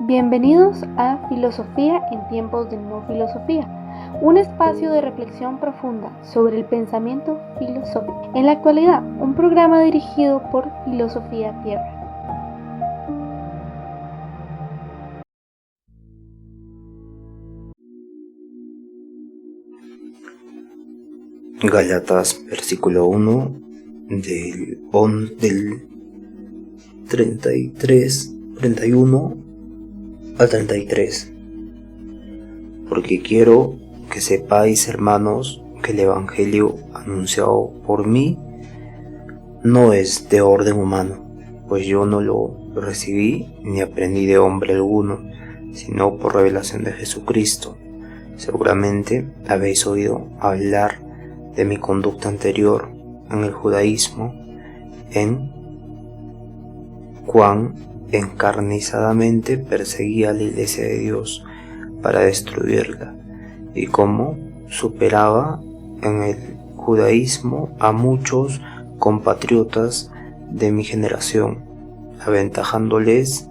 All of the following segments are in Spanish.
Bienvenidos a Filosofía en tiempos de no filosofía, un espacio de reflexión profunda sobre el pensamiento filosófico. En la actualidad, un programa dirigido por Filosofía Tierra. Gálatas, versículo 1, del 31 al 33. Porque quiero que sepáis, hermanos, que el evangelio anunciado por mí no es de orden humano, pues yo no lo recibí ni aprendí de hombre alguno, sino por revelación de Jesucristo. Seguramente habéis oído hablar de mi conducta anterior en el judaísmo, en cuán encarnizadamente perseguía a la iglesia de Dios para destruirla, y cómo superaba en el judaísmo a muchos compatriotas de mi generación, aventajándoles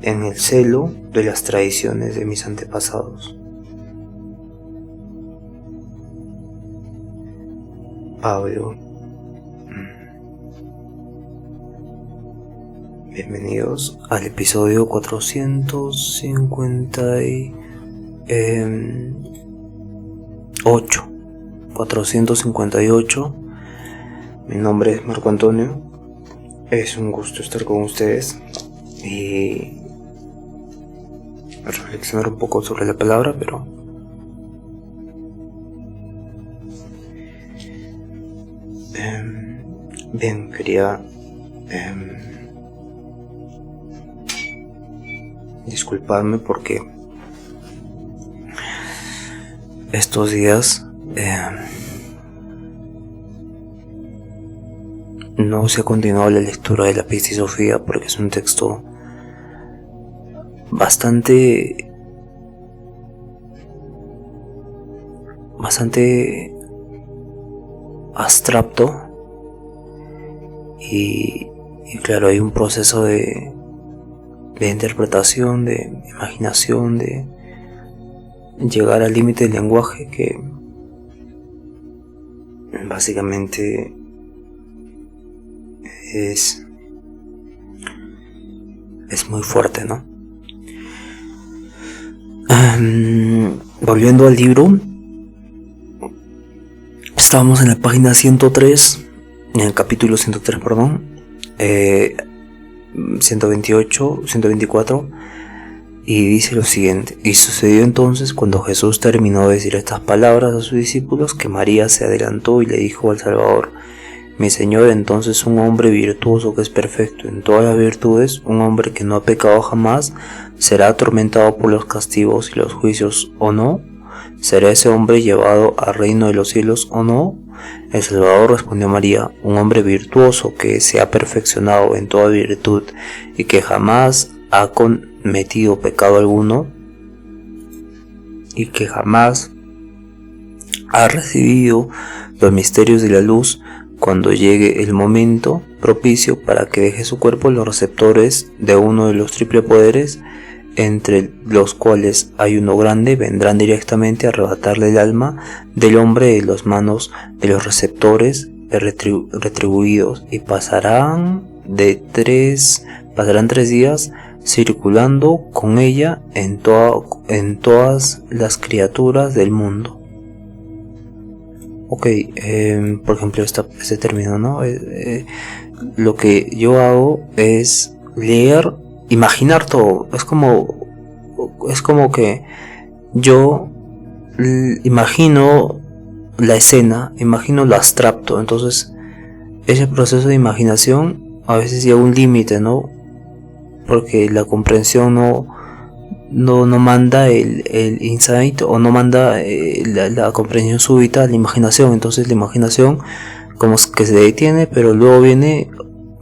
en el celo de las tradiciones de mis antepasados. Pablo. Bienvenidos al episodio 458. Mi nombre es Marco Antonio. Es un gusto estar con ustedes y reflexionar un poco sobre la palabra, pero bien, quería disculparme porque estos días no se ha continuado la lectura de la Pistis Sofía, porque es un texto bastante abstracto y claro, hay un proceso de interpretación, de imaginación, de llegar al límite del lenguaje que básicamente es muy fuerte, ¿no? Volviendo al libro, estábamos en la página 103, en el capítulo 103, 124, y dice lo siguiente: y sucedió entonces, cuando Jesús terminó de decir estas palabras a sus discípulos, que María se adelantó y le dijo al Salvador: mi Señor. Entonces un hombre virtuoso que es perfecto en todas las virtudes, un hombre que no ha pecado jamás, será atormentado por los castigos y los juicios, ¿o no? ¿Será ese hombre llevado al reino de los cielos, o no? El Salvador respondió a María: un hombre virtuoso que se ha perfeccionado en toda virtud y que jamás ha cometido pecado alguno y que jamás ha recibido los misterios de la luz, cuando llegue el momento propicio para que deje su cuerpo los receptores de uno de los triple poderes, entre los cuales hay uno grande, vendrán directamente a arrebatarle el alma del hombre de las manos de los receptores retribuidos, y pasarán 3 días circulando con ella en todas las criaturas del mundo. Ok, por ejemplo, este término, ¿no? Lo que yo hago es leer, imaginar todo. Es como que yo imagino la escena, imagino lo abstracto. Entonces, ese proceso de imaginación a veces llega a un límite, ¿no? Porque la comprensión no manda el insight, o no manda la comprensión súbita a la imaginación. Entonces la imaginación como que se detiene, pero luego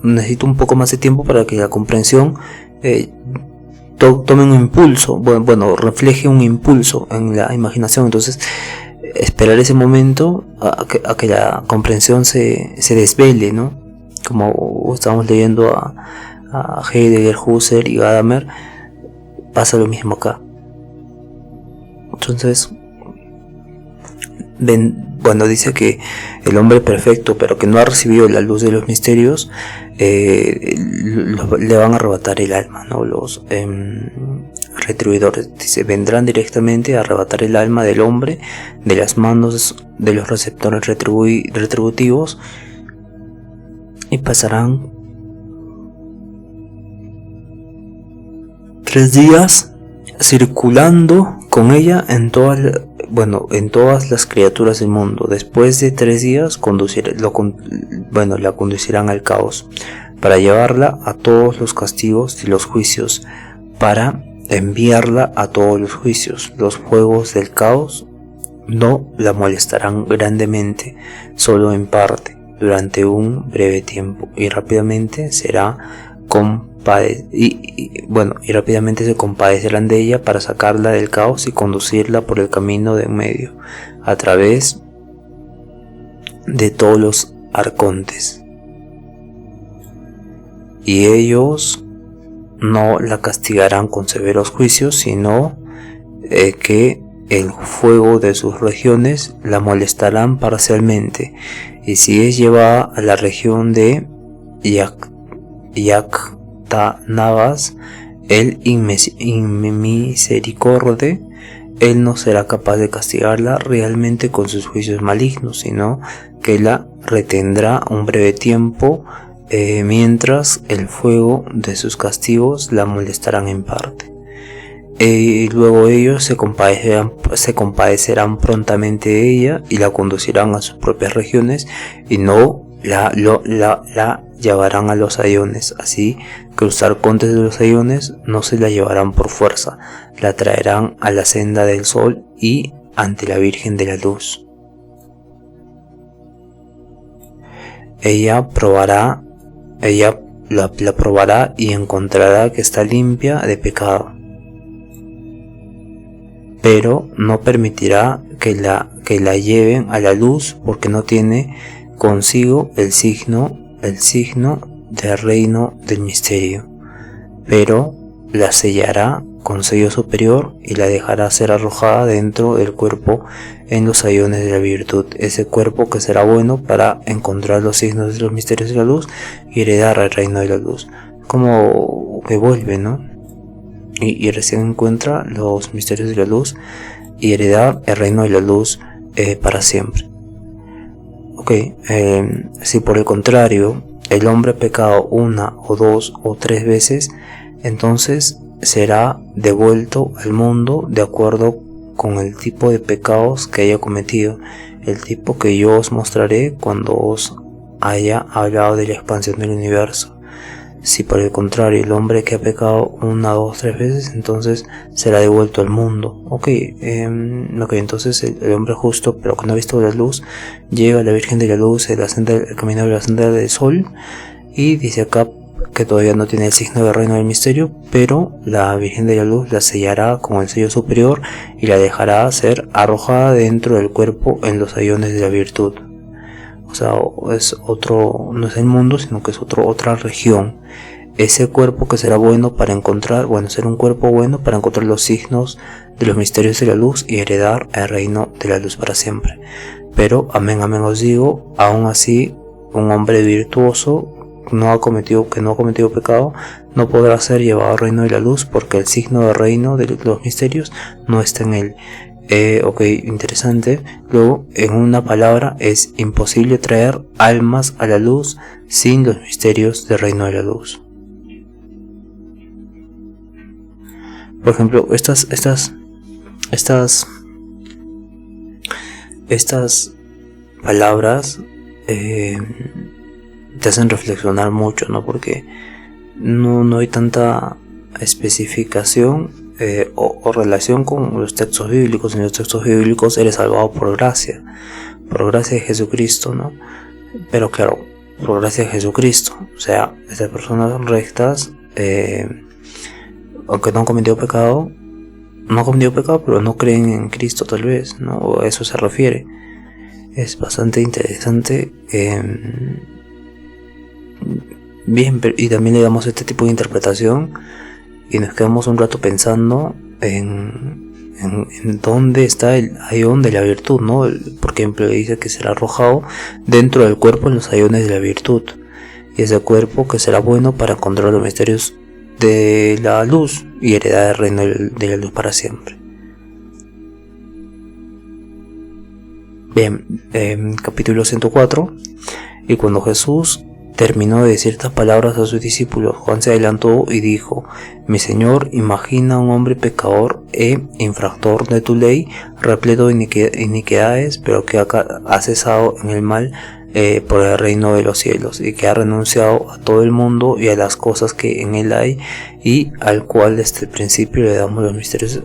necesito un poco más de tiempo para que la comprensión tome un impulso, refleje un impulso en la imaginación. Entonces esperar ese momento a que la comprensión se desvele, ¿no? Como estamos leyendo a Heidegger, Husserl y Gadamer, pasa lo mismo acá. Entonces, cuando dice que el hombre perfecto, pero que no ha recibido la luz de los misterios, le van a arrebatar el alma, ¿no? Los retribuidores, dice, vendrán directamente a arrebatar el alma del hombre de las manos de los receptores retributivos, y pasarán 3 días circulando con ella en todas las criaturas del mundo. Después de 3 días la conducirán al caos, para llevarla a todos los castigos y los juicios, para enviarla a todos los juicios. Los fuegos del caos no la molestarán grandemente, solo en parte, durante un breve tiempo, y rápidamente se compadecerán de ella para sacarla del caos y conducirla por el camino de en medio, a través de todos los arcontes. Y ellos no la castigarán con severos juicios, sino que el fuego de sus regiones la molestarán parcialmente, y si es llevada a la región de Yactanabas, el inmisericorde, él no será capaz de castigarla realmente con sus juicios malignos, sino que la retendrá un breve tiempo, mientras el fuego de sus castigos la molestarán en parte. Luego ellos se compadecerán prontamente de ella y la conducirán a sus propias regiones, y no la llevarán a los ayones. Así que los arcontes de los ayones no se la llevarán por fuerza, la traerán a la senda del sol y ante la Virgen de la Luz. Ella la probará y encontrará que está limpia de pecado, pero no permitirá que la lleven a la luz, porque no tiene consigo el signo del reino del misterio, pero la sellará con sello superior y la dejará ser arrojada dentro del cuerpo en los ayones de la virtud, ese cuerpo que será bueno para encontrar los signos de los misterios de la luz y heredar el reino de la luz. Como que vuelve, ¿no? Y recién encuentra los misterios de la luz y heredar el reino de la luz para siempre. Si por el contrario el hombre ha pecado 1 o 2 o 3 veces, entonces será devuelto al mundo de acuerdo con el tipo de pecados que haya cometido, el tipo que yo os mostraré cuando os haya hablado de la expansión del universo. Si por el contrario el hombre que ha pecado 1, 2, 3 veces, entonces será devuelto al mundo. Entonces el hombre justo, pero que no ha visto la luz, llega a la Virgen de la Luz, el camino de la senda del sol, y dice acá que todavía no tiene el signo del reino del misterio, pero la Virgen de la Luz la sellará con el sello superior y la dejará ser arrojada dentro del cuerpo en los ayones de la virtud. O sea, es otro, no es el mundo, sino que es otra región. Ese cuerpo que será bueno para encontrar, ser un cuerpo bueno para encontrar los signos de los misterios de la luz y heredar el reino de la luz para siempre. Pero, amén os digo, aún así, un hombre virtuoso que no ha cometido pecado, no podrá ser llevado al reino de la luz, porque el signo del reino de los misterios no está en él. Interesante. Luego, en una palabra, es imposible traer almas a la luz sin los misterios del reino de la luz. Por ejemplo, estas palabras te hacen reflexionar mucho, ¿no? Porque no hay tanta especificación o relación con los textos bíblicos. En los textos bíblicos eres salvado por gracia de Jesucristo, ¿no? Pero claro, por gracia de Jesucristo, o sea, estas personas rectas, aunque no han cometido pecado, pero no creen en Cristo, tal vez, ¿no? O a eso se refiere. Es bastante interesante. Bien, y también le damos este tipo de interpretación. y nos quedamos un rato pensando en dónde está el ayón de la virtud, ¿no? Por ejemplo, dice que será arrojado dentro del cuerpo en los ayones de la virtud, y ese cuerpo que será bueno para encontrar los misterios de la luz y heredar el reino de la luz para siempre. Bien, capítulo 104. Y cuando Jesús terminó de decir estas palabras a sus discípulos, Juan se adelantó y dijo: Mi Señor, imagina a un hombre pecador e infractor de tu ley, repleto de iniquidades, pero que ha cesado en el mal por el reino de los cielos, y que ha renunciado a todo el mundo y a las cosas que en él hay, y al cual desde el principio le damos los misterios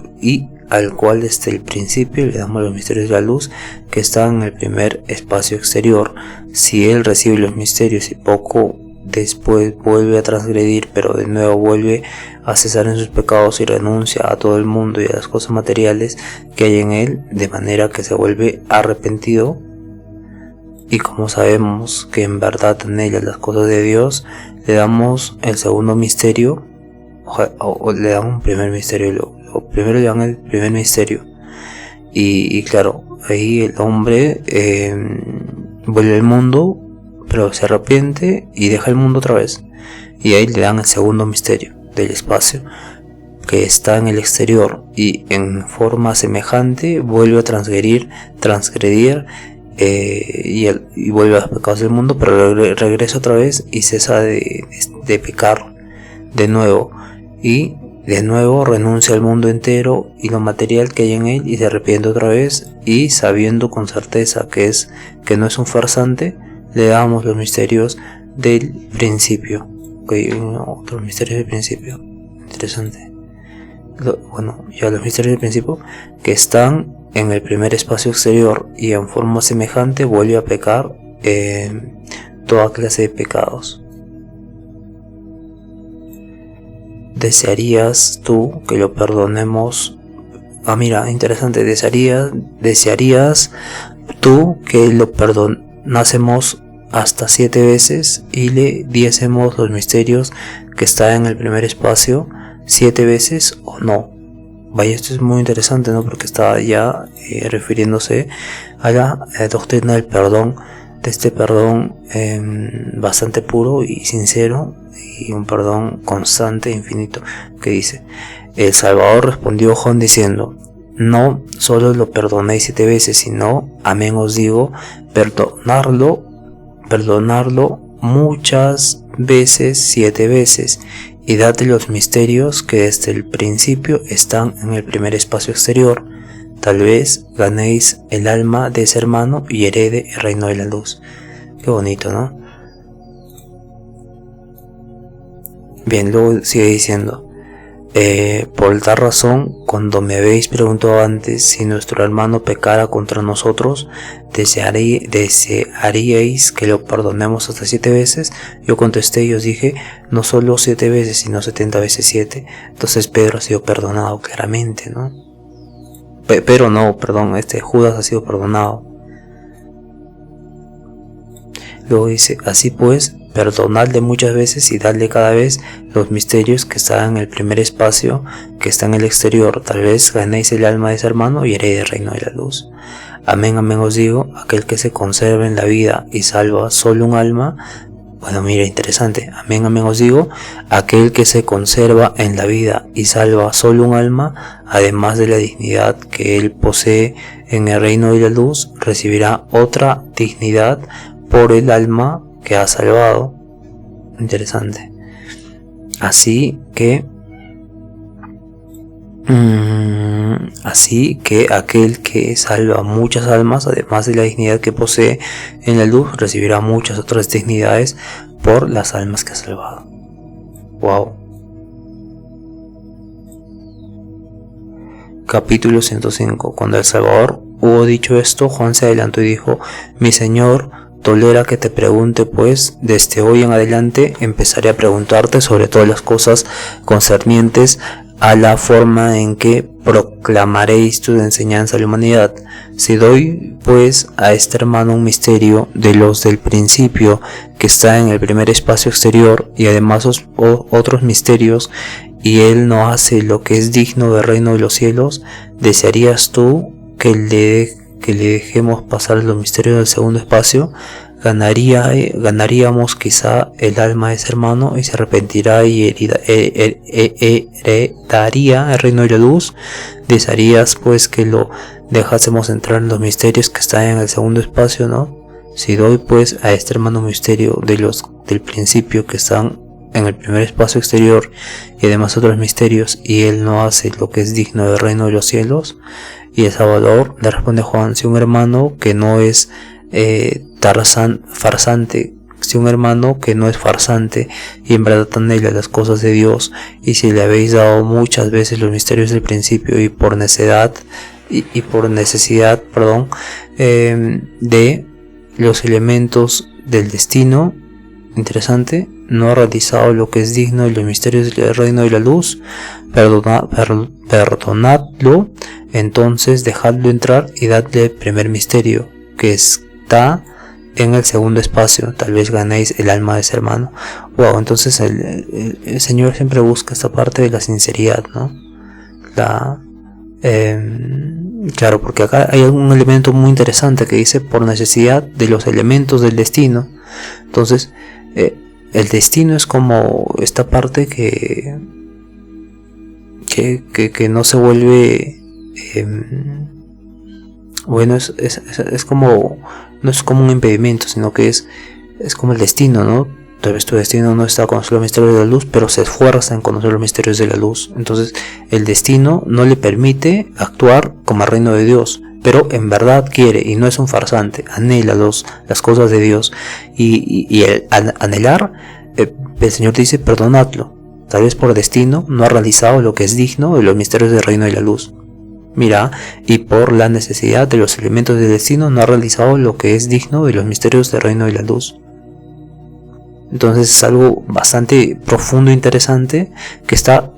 de la luz que está en el primer espacio exterior. Si él recibe los misterios y poco después vuelve a transgredir, pero de nuevo vuelve a cesar en sus pecados y renuncia a todo el mundo y a las cosas materiales que hay en él, de manera que se vuelve arrepentido, y como sabemos que en verdad en ellas las cosas de Dios, le damos el segundo misterio, o le damos un primer misterio, primero le dan el primer misterio, y claro, ahí el hombre vuelve al mundo, pero se arrepiente y deja el mundo otra vez, y ahí le dan el segundo misterio del espacio que está en el exterior, y en forma semejante vuelve a transgredir y vuelve a los pecados del mundo, pero regresa otra vez y cesa de pecar de nuevo, y de nuevo renuncia al mundo entero y lo material que hay en él, y se arrepiente otra vez, y sabiendo con certeza que no es un farsante, le damos los misterios del principio. Otros misterios del principio, interesante. Los misterios del principio que están en el primer espacio exterior, y en forma semejante vuelve a pecar toda clase de pecados. ¿Desearías tú que lo perdonemos? Mira, interesante. ¿Desearías tú que lo perdonásemos hasta 7 veces y le diésemos los misterios que está en el primer espacio 7 veces o no? Vaya, esto es muy interesante, ¿no? Porque está ya refiriéndose a la doctrina del perdón, de este perdón bastante puro y sincero, y un perdón constante e infinito, que dice: El Salvador respondió Juan diciendo: No solo lo perdonéis 7 veces, sino, amén os digo, perdonarlo muchas veces, 7 veces, y date los misterios que desde el principio están en el primer espacio exterior. Tal vez ganéis el alma de ese hermano y herede el reino de la luz. Qué bonito, ¿no? Bien, luego sigue diciendo: por tal razón, cuando me habéis preguntado antes si nuestro hermano pecara contra nosotros, ¿desearíais que lo perdonemos hasta 7 veces? Yo contesté y os dije: no solo 7 veces, sino 70 veces 7. Entonces Pedro ha sido perdonado claramente, ¿no? Judas ha sido perdonado. Luego dice: así pues, perdonadle muchas veces y dadle cada vez los misterios que están en el primer espacio, que está en el exterior. Tal vez ganéis el alma de ese hermano y herede el reino de la luz. Amén, amén os digo, aquel que se conserva en la vida y salva solo un alma. Bueno, mira, interesante. Amén, amén os digo, aquel que se conserva en la vida y salva solo un alma, además de la dignidad que él posee en el reino de la luz, recibirá otra dignidad por el alma que ha salvado. Interesante. Así que aquel que salva muchas almas, además de la dignidad que posee en la luz, recibirá muchas otras dignidades por las almas que ha salvado. Wow. Capítulo 105. Cuando el Salvador hubo dicho esto, Juan se adelantó y dijo: Mi Señor, tolera que te pregunte, pues desde hoy en adelante empezaré a preguntarte sobre todas las cosas concernientes a la forma en que proclamaréis tu enseñanza a la humanidad. Si doy pues a este hermano un misterio de los del principio que está en el primer espacio exterior, y además otros misterios y él no hace lo que es digno del reino de los cielos, ¿desearías tú que le dejemos pasar los misterios del segundo espacio? Ganaríamos quizá el alma de ese hermano y se arrepentirá y heredaría el reino de la luz. ¿Desearías pues que lo dejásemos entrar en los misterios que están en el segundo espacio, no? Si doy pues a este hermano misterio del principio que están en el primer espacio exterior y además otros misterios, y él no hace lo que es digno del reino de los cielos, y el Salvador le responde a Juan: si un hermano que no es farsante, si un hermano que no es farsante y en verdad anhela las cosas de Dios, y si le habéis dado muchas veces los misterios del principio y por necesidad de los elementos del destino, interesante, no ha realizado lo que es digno de los misterios del reino de la luz, perdonadlo, entonces dejadlo entrar y dadle el primer misterio que está en el segundo espacio, tal vez ganéis el alma de ese hermano. Wow, entonces el Señor siempre busca esta parte de la sinceridad, ¿no? Claro, porque acá hay un elemento muy interesante que dice por necesidad de los elementos del destino. Entonces el destino es como esta parte que no se vuelve bueno, es como, no es como un impedimento, sino que es como el destino, ¿no? Tal vez tu destino no está a conocer los misterios de la luz, pero se esfuerza en conocer los misterios de la luz. Entonces el destino no le permite actuar como el reino de Dios, pero en verdad quiere, y no es un farsante, anhela las cosas de Dios, y el anhelar, el Señor dice: perdonadlo, tal vez por destino no ha realizado lo que es digno de los misterios del reino de la luz. Mira, y por la necesidad de los elementos del destino no ha realizado lo que es digno de los misterios del reino de la luz. Entonces es algo bastante profundo e interesante, que está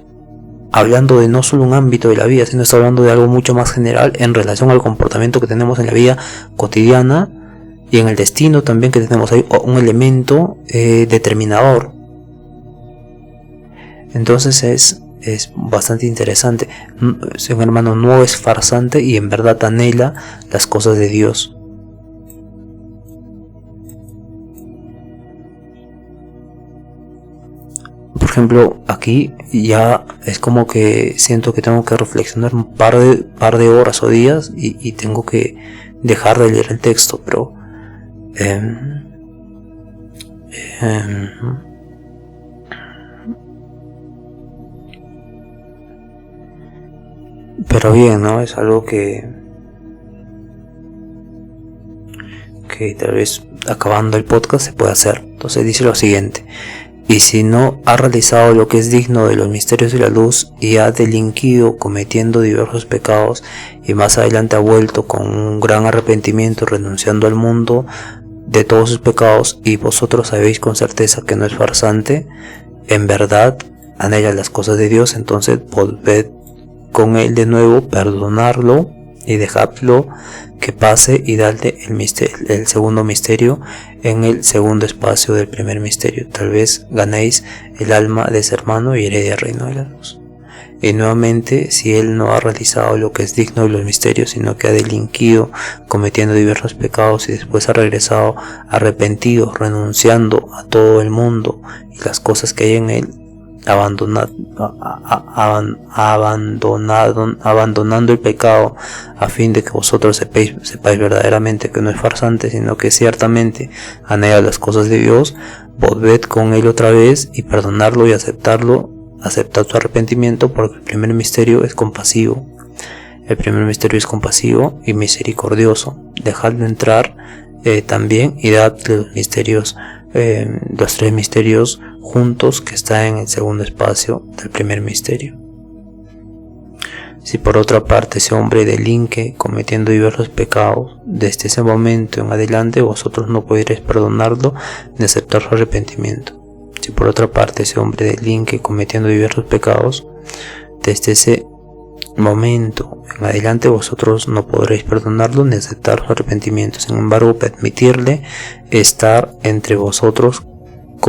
hablando de no solo un ámbito de la vida, sino está hablando de algo mucho más general en relación al comportamiento que tenemos en la vida cotidiana y en el destino también que tenemos. Hay un elemento determinador. Entonces es bastante interesante. Si un hermano no es farsante y en verdad anhela las cosas de Dios. Por ejemplo, aquí ya es como que siento que tengo que reflexionar un par de horas o días y tengo que dejar de leer el texto, pero pero bien, ¿no? Es algo que tal vez acabando el podcast se puede hacer. Entonces dice lo siguiente: y si no ha realizado lo que es digno de los misterios de la luz y ha delinquido cometiendo diversos pecados y más adelante ha vuelto con un gran arrepentimiento renunciando al mundo de todos sus pecados, y vosotros sabéis con certeza que no es farsante, en verdad anhela las cosas de Dios, entonces volved con él de nuevo, perdonarlo y dejadlo que pase y dadle el segundo misterio en el segundo espacio del primer misterio. Tal vez ganéis el alma de ese hermano y herede el reino de la luz. Y nuevamente, si él no ha realizado lo que es digno de los misterios, sino que ha delinquido cometiendo diversos pecados y después ha regresado arrepentido, renunciando a todo el mundo y las cosas que hay en él, abandonando el pecado a fin de que vosotros sepáis verdaderamente que no es farsante, sino que ciertamente anhela las cosas de Dios, volved con él otra vez y perdonarlo y aceptad su arrepentimiento, porque el primer misterio es compasivo. El primer misterio es compasivo y misericordioso. Dejadlo entrar también y dadle los misterios, los tres misterios juntos que está en el segundo espacio del primer misterio. Si por otra parte ese hombre delinque cometiendo diversos pecados, desde ese momento en adelante vosotros no podréis perdonarlo ni aceptar su arrepentimiento. Si por otra parte ese hombre delinque cometiendo diversos pecados, desde ese momento en adelante vosotros no podréis perdonarlo ni aceptar su arrepentimiento. Sin embargo, permitirle estar entre vosotros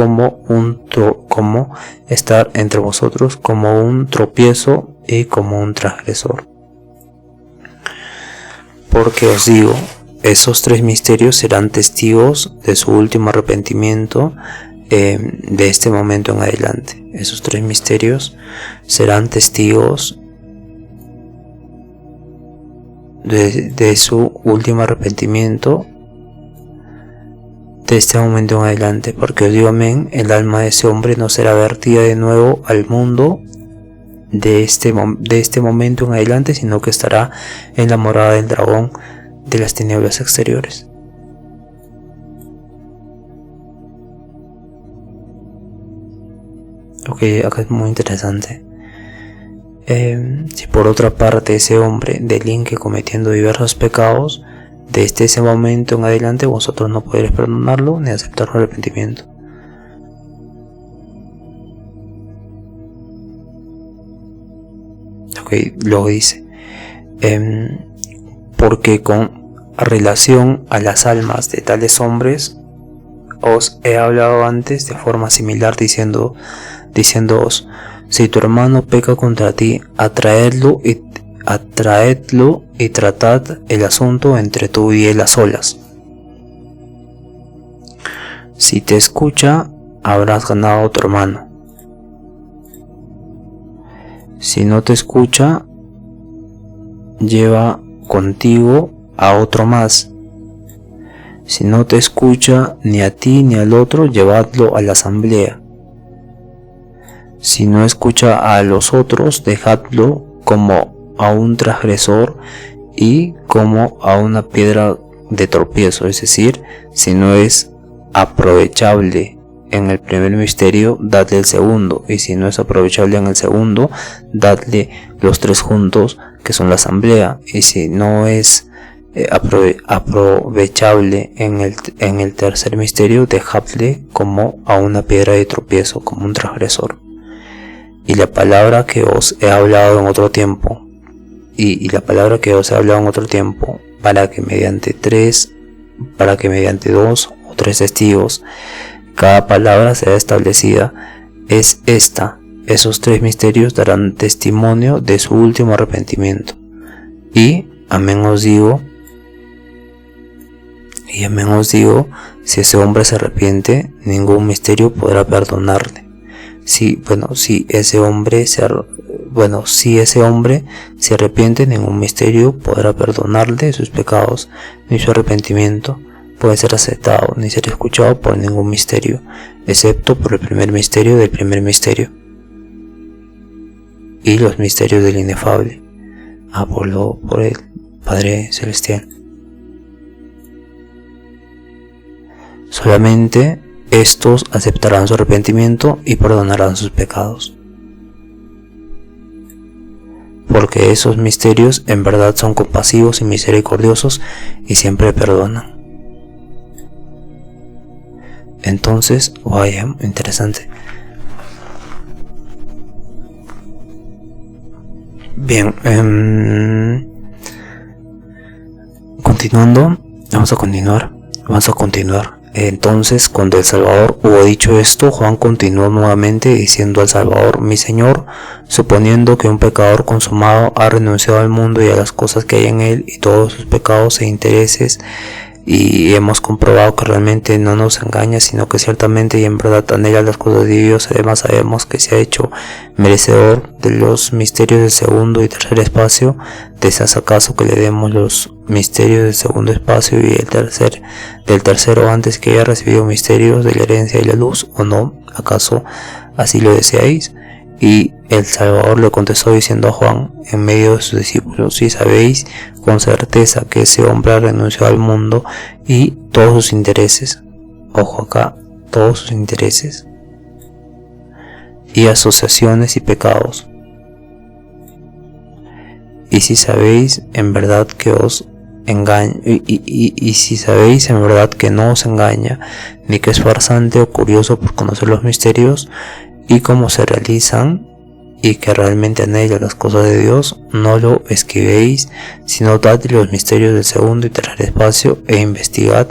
como estar entre vosotros como un tropiezo y como un transgresor. Porque os digo, esos 3 misterios serán testigos de su último arrepentimiento de este momento en adelante. Esos 3 misterios serán testigos de su último arrepentimiento de este momento en adelante, porque os digo amén, el alma de ese hombre no será vertida de nuevo al mundo de este momento en adelante, sino que estará en la morada del dragón de las tinieblas exteriores. Ok, acá es muy interesante. Si por otra parte ese hombre delinque cometiendo diversos pecados, desde ese momento en adelante vosotros no podréis perdonarlo ni aceptar su arrepentimiento. Ok, luego dice, porque con relación a las almas de tales hombres os he hablado antes de forma similar diciéndoos, si tu hermano peca contra ti, atraedlo y tratad el asunto entre tú y él a solas. Si te escucha, habrás ganado a tu hermano. Si no te escucha, lleva contigo a otro más. Si no te escucha ni a ti ni al otro, llevadlo a la asamblea. Si no escucha a los otros, dejadlo como a un transgresor y como a una piedra de tropiezo. Es decir, si no es aprovechable en el primer misterio, dadle el segundo, y si no es aprovechable en el segundo, dadle los 3 juntos, que son la asamblea, y si no es aprovechable en el tercer misterio, dejadle como a una piedra de tropiezo, como un transgresor. Y la palabra que os he hablado en otro tiempo, para que mediante 2 o 3 testigos cada palabra sea establecida, es esta. Esos 3 misterios darán testimonio de su último arrepentimiento. Y amén os digo, si ese hombre se arrepiente, ningún misterio podrá perdonarle. Si ese hombre se arrepiente, ningún misterio podrá perdonarle sus pecados, ni su arrepentimiento puede ser aceptado, ni ser escuchado por ningún misterio, excepto por el primer misterio del primer misterio, y los misterios del inefable, por el Padre Celestial. Solamente estos aceptarán su arrepentimiento y perdonarán sus pecados, porque esos misterios en verdad son compasivos y misericordiosos y siempre perdonan. Entonces, vaya, interesante. Bien, vamos a continuar. Entonces, cuando el Salvador hubo dicho esto, Juan continuó nuevamente diciendo al Salvador: mi Señor, suponiendo que un pecador consumado ha renunciado al mundo y a las cosas que hay en él y todos sus pecados e intereses, y hemos comprobado que realmente no nos engaña, sino que ciertamente y en verdad anhela las cosas de Dios, además sabemos que se ha hecho merecedor de los misterios del segundo y tercer espacio, ¿deseas acaso que le demos los misterios del segundo espacio y del tercero antes que haya recibido misterios de la herencia y la luz, o no? ¿Acaso así lo deseáis? Y el Salvador le contestó diciendo a Juan en medio de sus discípulos: si sabéis con certeza que ese hombre ha renunciado al mundo y todos sus intereses, ojo acá, todos sus intereses y asociaciones y pecados, y si sabéis en verdad que os engaña, y si sabéis en verdad que no os engaña, ni que es farsante o curioso por conocer los misterios y cómo se realizan, y que realmente anhela las cosas de Dios, no lo esquivéis, sino dadle los misterios del segundo y tercer espacio, e investigad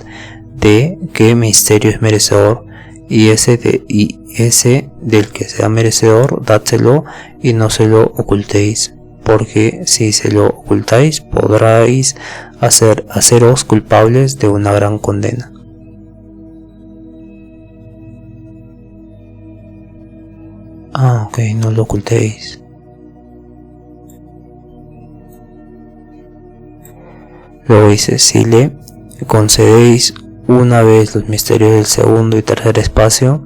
de qué misterio es merecedor, y ese del que sea merecedor, dádselo y no se lo ocultéis, porque si se lo ocultáis podráis haceros culpables de una gran condena. Ok, no lo ocultéis. Luego dice, si le concedéis una vez los misterios del segundo y tercer espacio,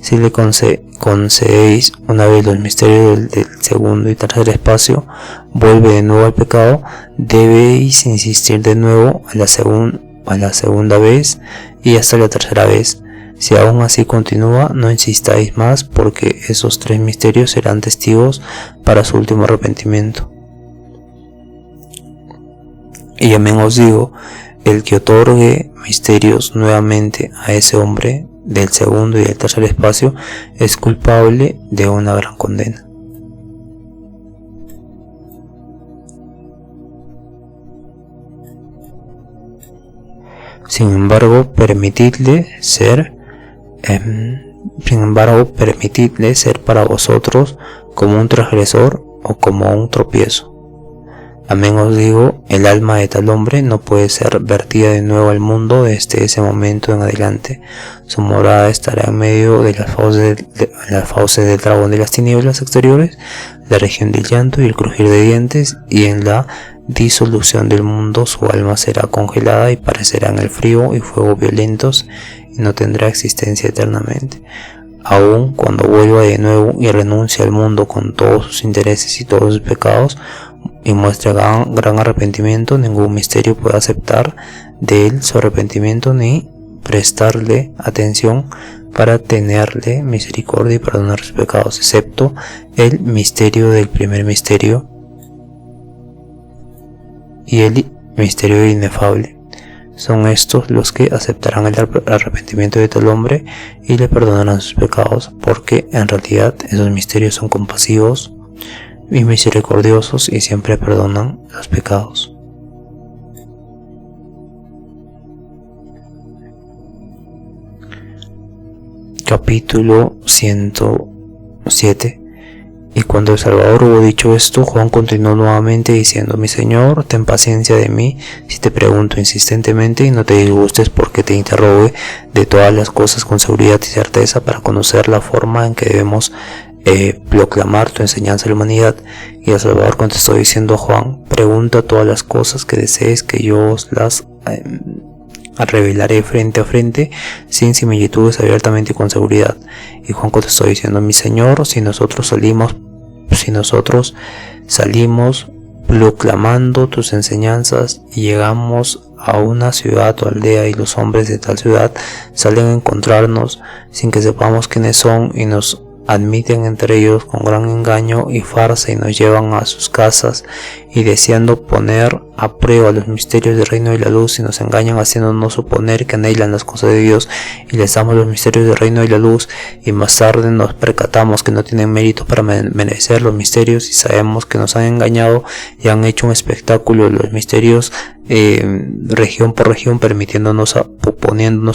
si le concedéis una vez los misterios del segundo y tercer espacio, vuelve de nuevo al pecado, debéis insistir de nuevo a la segunda vez y hasta la tercera vez. Si aún así continúa, no insistáis más, porque esos 3 misterios serán testigos para su último arrepentimiento. Y amén os digo, el que otorgue misterios nuevamente a ese hombre del segundo y del tercer espacio es culpable de una gran condena. Sin embargo, permitidle ser para vosotros como un transgresor o como un tropiezo. Amén os digo, el alma de tal hombre no puede ser vertida de nuevo al mundo desde ese momento en adelante. Su morada estará en medio de las fauces del dragón de las tinieblas exteriores, la región del llanto y el crujir de dientes, y en la disolución del mundo su alma será congelada y parecerá en el frío y fuego violentos, y no tendrá existencia eternamente. Aun cuando vuelva de nuevo y renuncie al mundo con todos sus intereses y todos sus pecados, y muestre gran arrepentimiento, ningún misterio puede aceptar de él su arrepentimiento ni prestarle atención para tenerle misericordia y perdonar sus pecados, excepto el misterio del primer misterio y el misterio inefable. Son estos los que aceptarán el arrepentimiento de tal hombre y le perdonarán sus pecados, porque en realidad esos misterios son compasivos y misericordiosos y siempre perdonan los pecados. Capítulo 107. Y cuando el Salvador hubo dicho esto, Juan continuó nuevamente diciendo: Mi Señor, ten paciencia de mí si te pregunto insistentemente, y no te disgustes porque te interrogue de todas las cosas con seguridad y certeza, para conocer la forma en que debemos proclamar tu enseñanza a la humanidad. Y el Salvador contestó diciendo a Juan: Pregunta todas las cosas que desees, que yo os las revelaré frente a frente, sin similitudes, abiertamente y con seguridad. Y Juan contestó diciendo: Mi Señor, si nosotros salimos proclamando tus enseñanzas y llegamos a una ciudad o aldea, y los hombres de tal ciudad salen a encontrarnos sin que sepamos quiénes son, y nos admiten entre ellos con gran engaño y farsa, y nos llevan a sus casas, y deseando poner a prueba los misterios del reino de la luz, y nos engañan haciéndonos suponer que anhelan las cosas de Dios, y les damos los misterios del reino de la luz, y más tarde nos percatamos que no tienen mérito para merecer los misterios, y sabemos que nos han engañado y han hecho un espectáculo de los misterios región por región, poniéndonos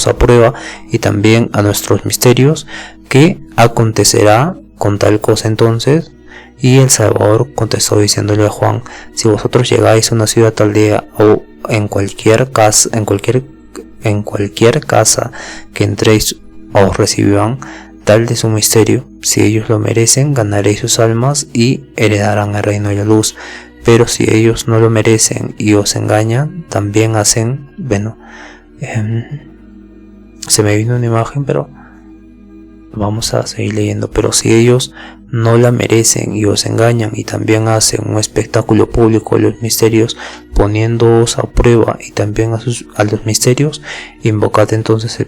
a prueba, y también a nuestros misterios. ¿Qué acontecerá con tal cosa entonces? Y el Salvador contestó diciéndole a Juan: Si vosotros llegáis a una ciudad, aldea o en cualquier casa que entréis, os recibirán tal de su misterio. Si ellos lo merecen, ganaréis sus almas y heredarán el reino de la luz. Pero si ellos no lo merecen y os engañan, también hacen... se me vino una imagen, pero vamos a seguir leyendo. Pero si ellos no la merecen y os engañan, y también hacen un espectáculo público de los misterios, poniéndoos a prueba, y también a los misterios, invocad entonces el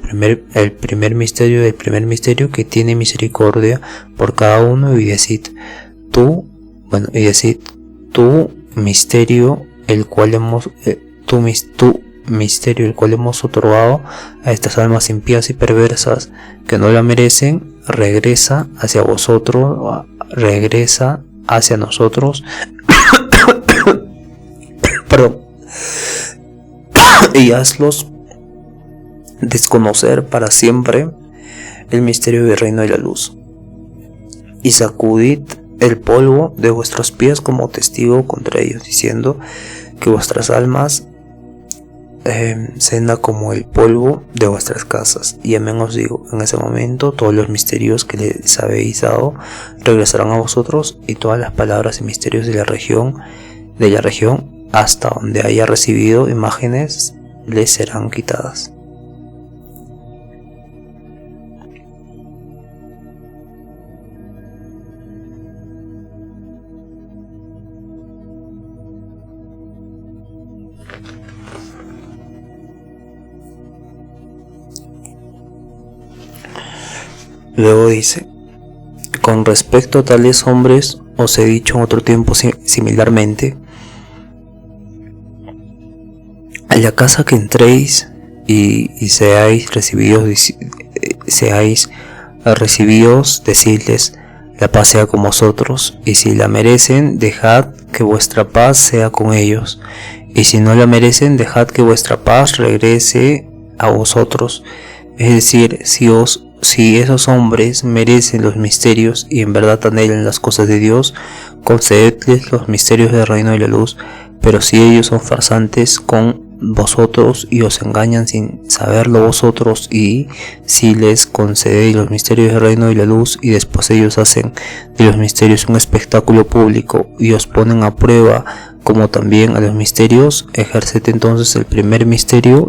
primer misterio del primer misterio, que tiene misericordia por cada uno, y decid tu misterio el cual hemos otorgado a estas almas impías y perversas que no la merecen, regresa hacia nosotros perdón, y hazlos desconocer para siempre el misterio del reino de la luz. Y sacudid el polvo de vuestros pies como testigo contra ellos, diciendo que vuestras almas senda como el polvo de vuestras casas. Y amén os digo, en ese momento todos los misterios que les habéis dado regresarán a vosotros, y todas las palabras y misterios de la región hasta donde haya recibido imágenes les serán quitadas. Luego dice: con respecto a tales hombres os he dicho en otro tiempo similarmente: a la casa que entréis y seáis recibidos, decidles, la paz sea con vosotros, y si la merecen, dejad que vuestra paz sea con ellos, y si no la merecen, dejad que vuestra paz regrese a vosotros. Es decir, si esos hombres merecen los misterios y en verdad anhelan las cosas de Dios, concededles los misterios del reino de la luz. Pero si ellos son farsantes con vosotros y os engañan sin saberlo vosotros, y si les concedéis los misterios del reino de la luz y después ellos hacen de los misterios un espectáculo público y os ponen a prueba como también a los misterios, ejerced entonces del primer misterio,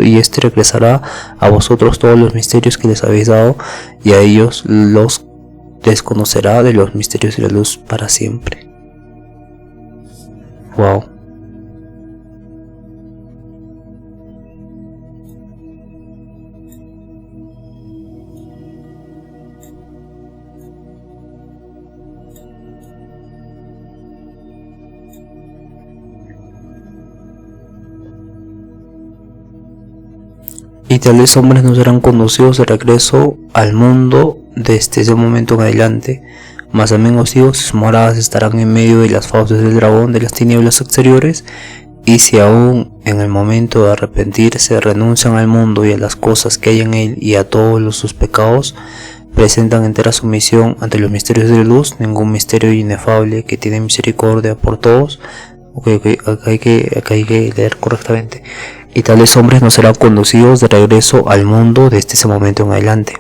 y este regresará a vosotros todos los misterios que les habéis dado, y a ellos los desconocerá de los misterios de la luz para siempre. Wow. Y tales hombres no serán conducidos de regreso al mundo desde ese momento en adelante. Mas también os digo, sus moradas estarán en medio de las fauces del dragón, de las tinieblas exteriores. Y si aún en el momento de arrepentirse renuncian al mundo y a las cosas que hay en él y a todos sus pecados, presentan entera sumisión ante los misterios de la luz, ningún misterio inefable que tiene misericordia por todos. Acá hay que leer correctamente. Y tales hombres no serán conducidos de regreso al mundo desde ese momento en adelante.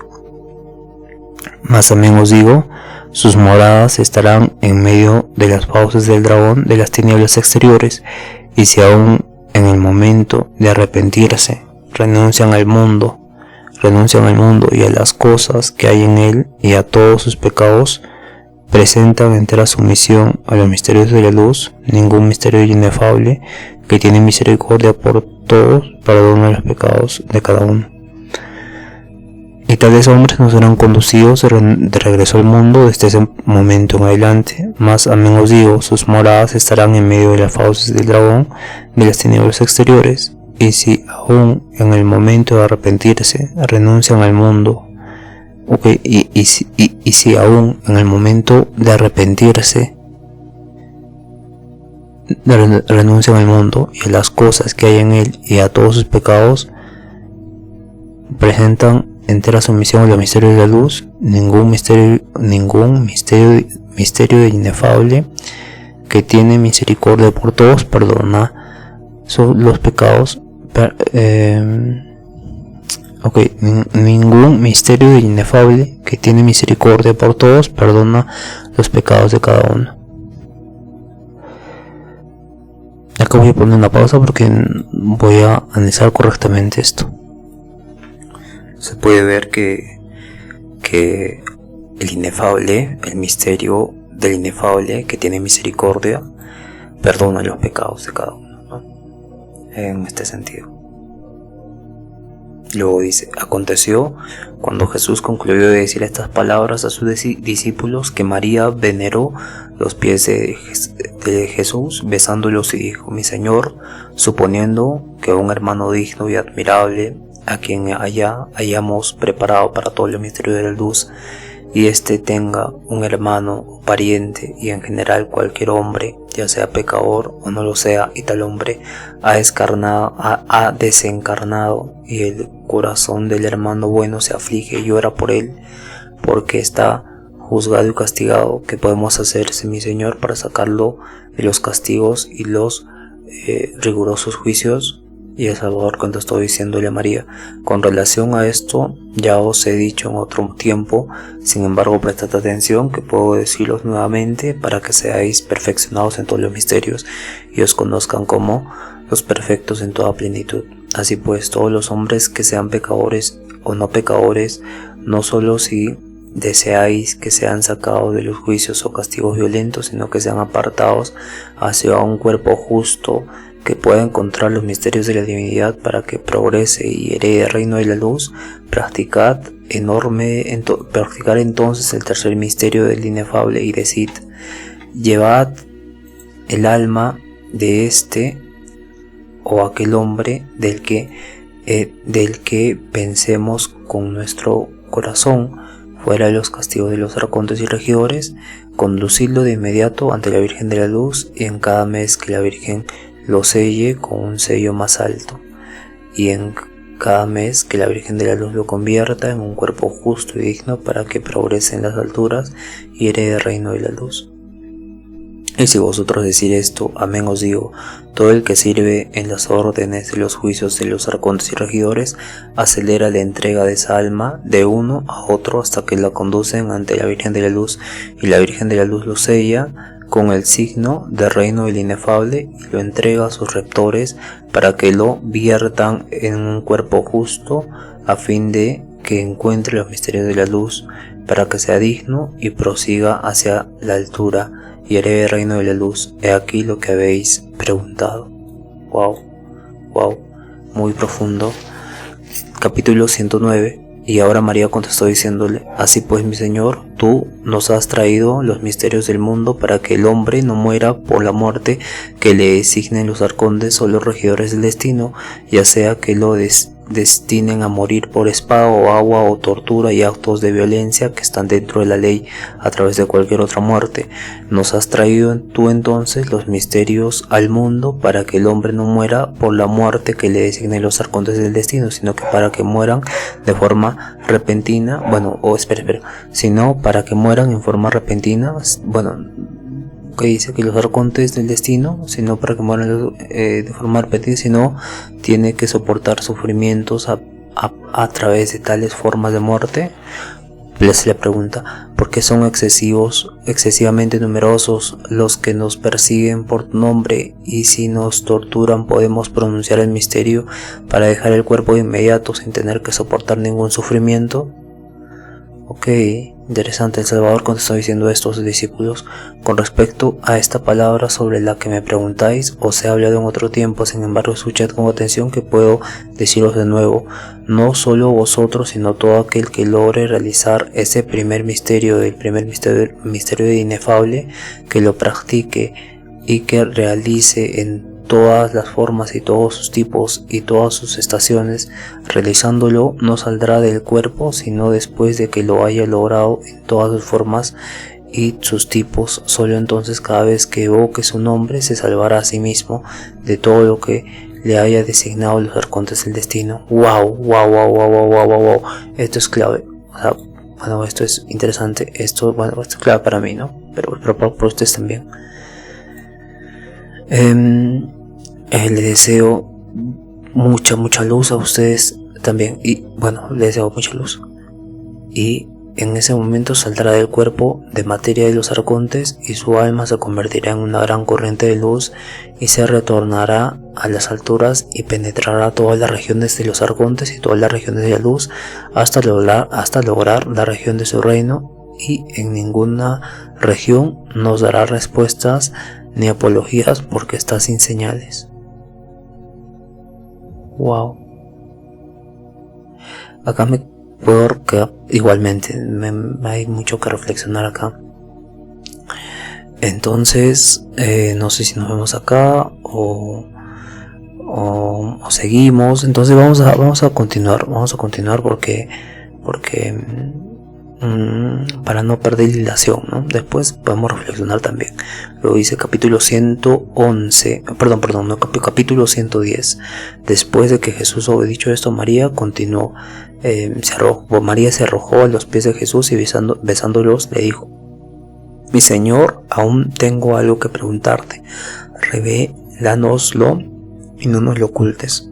Mas también os digo, sus moradas estarán en medio de las fauces del dragón, de las tinieblas exteriores. Y si aún en el momento de arrepentirse renuncian al mundo y a las cosas que hay en él y a todos sus pecados, presentan entera sumisión a los misterios de la luz, ningún misterio inefable que tiene misericordia por todos, perdona los pecados de cada uno. Y tales hombres no serán conducidos de regreso al mundo desde ese momento en adelante. Mas amén os digo, sus moradas estarán en medio de las fauces del dragón, de las tinieblas exteriores. Y si aún en el momento de arrepentirse renuncian al mundo, y si aún en el momento de arrepentirse renuncian al mundo y a las cosas que hay en él y a todos sus pecados, presentan entera sumisión a los misterios de la luz, ningún misterio inefable que tiene misericordia por todos, perdona los pecados, ningún misterio inefable que tiene misericordia por todos, perdona los pecados de cada uno. Acá voy a poner una pausa porque voy a analizar correctamente esto. Se puede ver que el inefable, el misterio del inefable que tiene misericordia, perdona los pecados de cada uno, ¿no? En este sentido. Luego dice: aconteció cuando Jesús concluyó de decir estas palabras a sus discípulos que María veneró los pies de Jesús, besándolos, y dijo: mi Señor, suponiendo que un hermano digno y admirable, a quien hayamos preparado para todo el misterio de la luz y éste tenga un hermano o pariente, y en general cualquier hombre, ya sea pecador o no lo sea, y tal hombre ha desencarnado, y el corazón del hermano bueno se aflige y llora por él, porque está juzgado y castigado. ¿Qué podemos hacer, mi Señor, para sacarlo de los castigos y los rigurosos juicios? Y el Salvador contestó diciéndole a María: con relación a esto ya os he dicho en otro tiempo, sin embargo prestad atención, que puedo deciros nuevamente, para que seáis perfeccionados en todos los misterios y os conozcan como los perfectos en toda plenitud. Así pues, todos los hombres que sean pecadores o no pecadores, no solo si deseáis que sean sacados de los juicios o castigos violentos, sino que sean apartados hacia un cuerpo justo, que pueda encontrar los misterios de la divinidad para que progrese y herede el reino de la luz. Practicar entonces el tercer misterio del inefable y decid: llevad el alma de este o aquel hombre del que pensemos con nuestro corazón, fuera de los castigos de los arcontes y regidores, conducidlo de inmediato ante la Virgen de la Luz, y en cada mes que la Virgen lo selle con un sello más alto, y en cada mes que la Virgen de la Luz lo convierta en un cuerpo justo y digno, para que progrese en las alturas y herede el reino de la luz. Y si vosotros decís esto, amén os digo: todo el que sirve en las órdenes de los juicios de los arcontes y regidores acelera la entrega de esa alma de uno a otro hasta que la conducen ante la Virgen de la Luz, y la Virgen de la Luz lo sella con el signo del reino del inefable y lo entrega a sus reptores para que lo viertan en un cuerpo justo, a fin de que encuentre los misterios de la luz, para que sea digno y prosiga hacia la altura y herede el reino de la luz. He aquí lo que habéis preguntado. Wow, muy profundo. Capítulo 109. Y ahora María contestó diciéndole: así pues, mi Señor, tú nos has traído los misterios del mundo para que el hombre no muera por la muerte que le designen los arcontes o los regidores del destino, ya sea que lo destinen a morir por espada o agua o tortura y actos de violencia que están dentro de la ley, a través de cualquier otra muerte. Nos has traído tú entonces los misterios al mundo para que el hombre no muera por la muerte que le designen los arcontes del destino, sino que para que mueran de forma repentina, sino para que mueran en forma repentina, que dice que los arcontes del destino, sino para que mueran de forma repentina, sino tiene que soportar sufrimientos a través de tales formas de muerte. Se le pregunta: ¿por qué son excesivamente numerosos los que nos persiguen por tu nombre? Y si nos torturan, podemos pronunciar el misterio para dejar el cuerpo de inmediato sin tener que soportar ningún sufrimiento. Ok, interesante. El Salvador contestó diciendo esto a sus discípulos: con respecto a esta palabra sobre la que me preguntáis, os he hablado en otro tiempo, sin embargo escuchad con atención, que puedo deciros de nuevo. No solo vosotros, sino todo aquel que logre realizar ese primer misterio del inefable, que lo practique y que realice en todas las formas y todos sus tipos y todas sus estaciones, realizándolo no saldrá del cuerpo sino después de que lo haya logrado en todas sus formas y sus tipos. Solo entonces, cada vez que evoque su nombre, se salvará a sí mismo de todo lo que le haya designado los arcontes del destino. Wow. Esto es clave. Esto es interesante. Esto es clave para mí, ¿no? Pero para ustedes también. Le deseo mucha luz a ustedes también, y les deseo mucha luz, y en ese momento saldrá del cuerpo de materia de los arcontes y su alma se convertirá en una gran corriente de luz y se retornará a las alturas y penetrará todas las regiones de los arcontes y todas las regiones de la luz hasta lograr la región de su reino, y en ninguna región nos dará respuestas ni apologías porque está sin señales. Wow. Acá me puedo quedar igualmente, hay mucho que reflexionar acá. Entonces, no sé si nos vemos acá o seguimos. Entonces vamos a continuar porque para no perder la hilación, ¿no? Después podemos reflexionar también. Luego dice capítulo 111, capítulo 110. Después de que Jesús hubo dicho esto, María continuó, María se arrojó a los pies de Jesús y besándolos le dijo: Mi Señor, aún tengo algo que preguntarte, revélanoslo y no nos lo ocultes.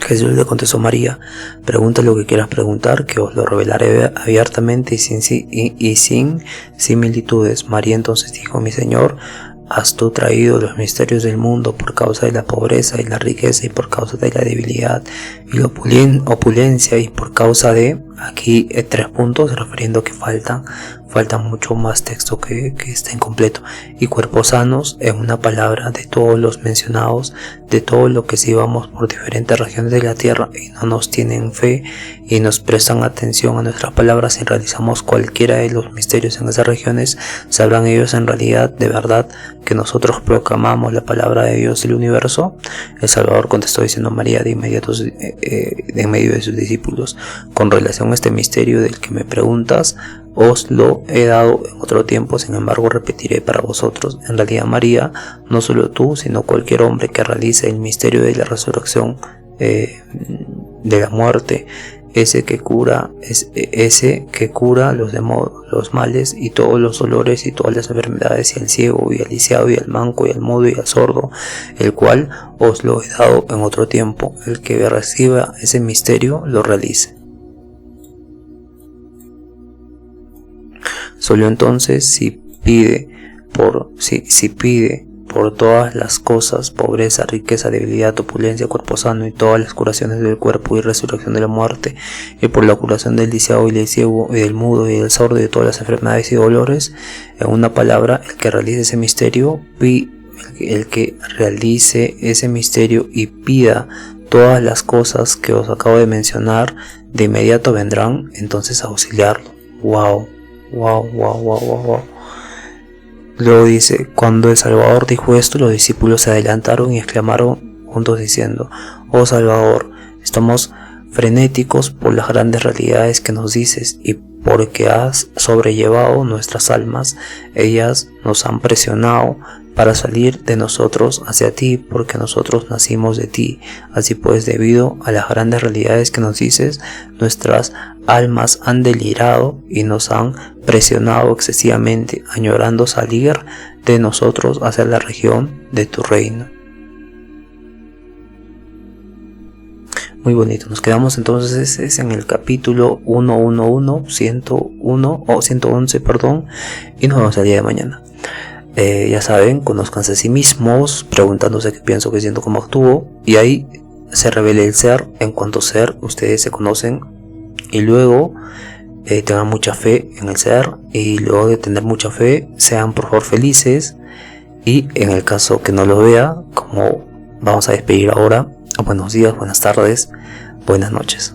Jesús le contestó: María, pregunta lo que quieras preguntar, que os lo revelaré abiertamente y sin similitudes. María entonces dijo: Mi Señor, has tú traído los misterios del mundo por causa de la pobreza y la riqueza y por causa de la debilidad y la opulencia y por causa de, aquí 3 puntos refiriendo que falta mucho más texto que está incompleto, y cuerpos sanos, en una palabra, de todos los mencionados, de todo lo que si vamos por diferentes regiones de la tierra y no nos tienen fe y nos prestan atención a nuestras palabras y realizamos cualquiera de los misterios en esas regiones, sabrán ellos en realidad de verdad que nosotros proclamamos la palabra de Dios del universo. El Salvador contestó diciendo: María, de inmediato en medio de sus discípulos, con relación a este misterio del que me preguntas, os lo he dado en otro tiempo, sin embargo repetiré para vosotros. En realidad, María, no solo tú, sino cualquier hombre que realice el misterio de la resurrección de la muerte, ese que cura los males y todos los dolores y todas las enfermedades, y al ciego y al lisiado y al manco y al mudo y al sordo, el cual os lo he dado en otro tiempo. El que reciba ese misterio lo realice. Solo entonces, si pide por todas las cosas, pobreza, riqueza, debilidad, opulencia, cuerpo sano y todas las curaciones del cuerpo y resurrección de la muerte, y por la curación del lisiado y del ciego y del mudo y del sordo y de todas las enfermedades y dolores, en una palabra, el que realice ese misterio y pida todas las cosas que os acabo de mencionar, de inmediato vendrán entonces a auxiliarlo. Wow. Luego dice: cuando el Salvador dijo esto, los discípulos se adelantaron y exclamaron juntos diciendo: Oh Salvador, estamos frenéticos por las grandes realidades que nos dices, y porque has sobrellevado nuestras almas. Ellas nos han presionado para salir de nosotros hacia ti, porque nosotros nacimos de ti. Así pues, debido a las grandes realidades que nos dices, nuestras almas han delirado y nos han presionado excesivamente, añorando salir de nosotros hacia la región de tu reino. Muy bonito. Nos quedamos entonces en el capítulo 111, y nos vemos el día de mañana. Ya saben, conózcanse a sí mismos, preguntándose qué pienso, qué siento, cómo actúo, y ahí se revela el ser. En cuanto ser, ustedes se conocen, y luego tengan mucha fe en el ser, y luego de tener mucha fe, sean por favor felices, y en el caso que no lo vea, como vamos a despedir ahora, buenos días, buenas tardes, buenas noches.